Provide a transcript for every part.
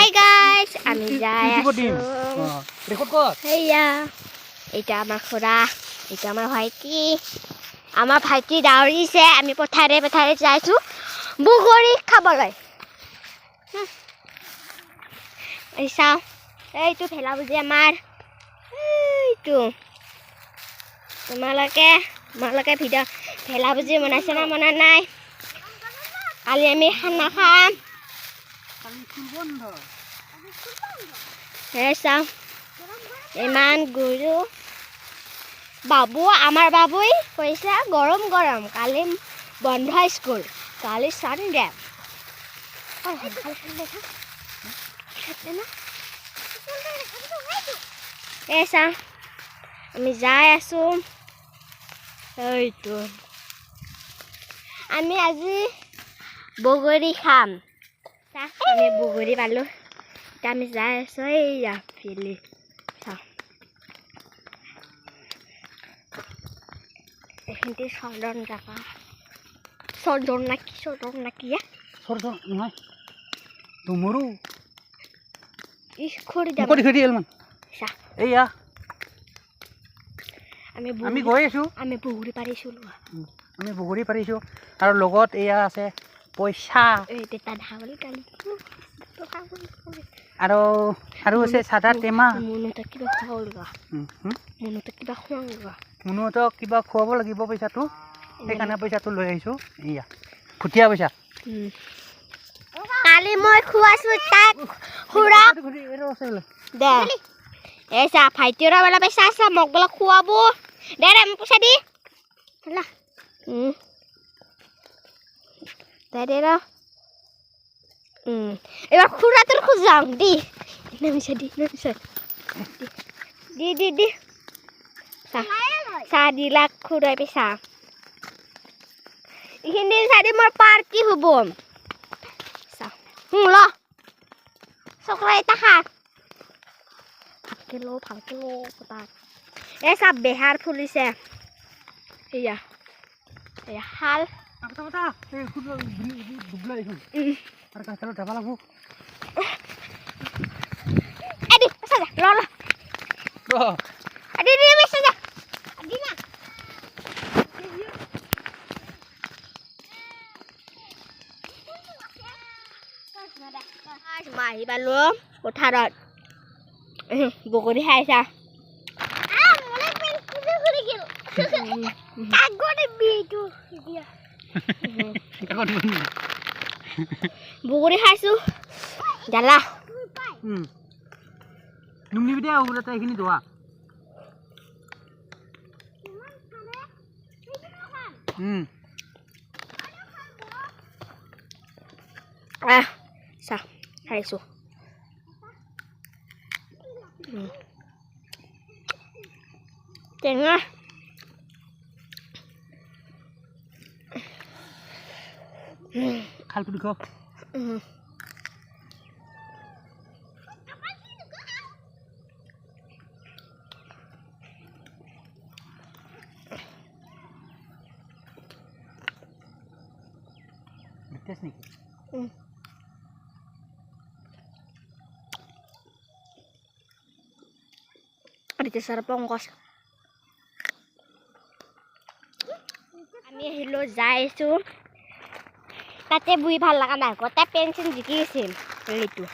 Hi guys আমি যাই record কৰ হেয়া এটা আমাৰ খোৰা এটা আমাৰ ভাইটি দাউৰিছে আমি পথাৰে যাইছো বুগৰি খাবলৈ এই চাও এইটো ভেলা বুজি আমাৰ এইটো তোমালোকে ভিডিঅ' ভেলা বুজি বনাইছে না মনা নাই কালি আমি খানা খাম চাও ইমান গুৰু বাবু আমাৰ বাবুই কৈছে গৰম কালি বন্ধ স্কুল কালি সানডে চাও আমি যাই আছো এইটো আমি আজি বগৰী খাম আমি বগৰী পালো এতিয়া আমি যাই আছো এইয়া ফিলি চাওঁ এইখিনিতে চৰ্দন জাগা চৰ্দন নাকি চৰ্দন নহয় তোমৰো খৰি দাম এইয়া আমি গৈ আছো আমি বগৰী পাৰিছো আৰু লগত এয়া আছে পইচা আৰু আছে চাদা টেমা মুনুহঁতক কিবা খুৱাব লাগিব পইচাটো সেইকাৰণে পইচাটো লৈ আহিছো এয়া খুটীয়া পইচা কালি মই খুৱাইছো তাক খুৰা দে এসা ভাইটিৰ বেলা পইচা আছে মোক বেলা খুৱাব দে মোক পইচা দি হেলা দে এবাৰ খুড়াতোৰ খুঁজাম দি নামিছে দি চা দিলা খুড়াই পেছা এইখিনি চাৰি মোৰ পাৰ্টি হ'ব ল চকৰা এটা ভালকে লো তাক এই চা বেহাৰ ফুলিছে এয়া শাল আর কাঁচালো ঢাকা লাগবো এদি সাজা ল এদি সাজা এদি না মাহি পালো পথাৰত বগৰী খাইছা বগৰী খাইছো জ্বালা নুমনিবি দে ওলতে এইখিনি দোৱা চা খাইছো টেঙা খালটো দেখো বিতেছ নেকি Ada sarap pongkos. আমি আহিলো যাইছো তাতে বুই ভাল লাগা নাই গতে পেন্সিল জিকি আছে এইটো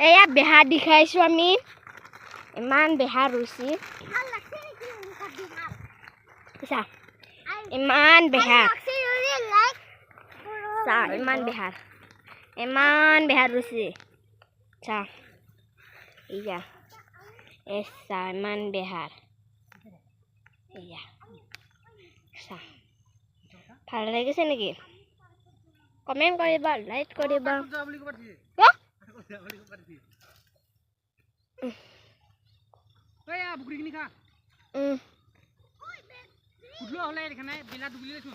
এয়া বেহা দেখাইছো আমি ইমান বেহা ৰুচি ভাল লাগছে নেকি মুখত বেহা ইসা ইমান বেহা চা ইমান বেহা ৰুচি চা ইয়া এসা ইমান বেহাৰ এয়া চা ভাল লাগিছে নেকি কমেন্ট কৰিবা লাইক কৰিবা বুকৰিখিনি খা উঠলো হলে এখানে বিলা ডুবিলেছো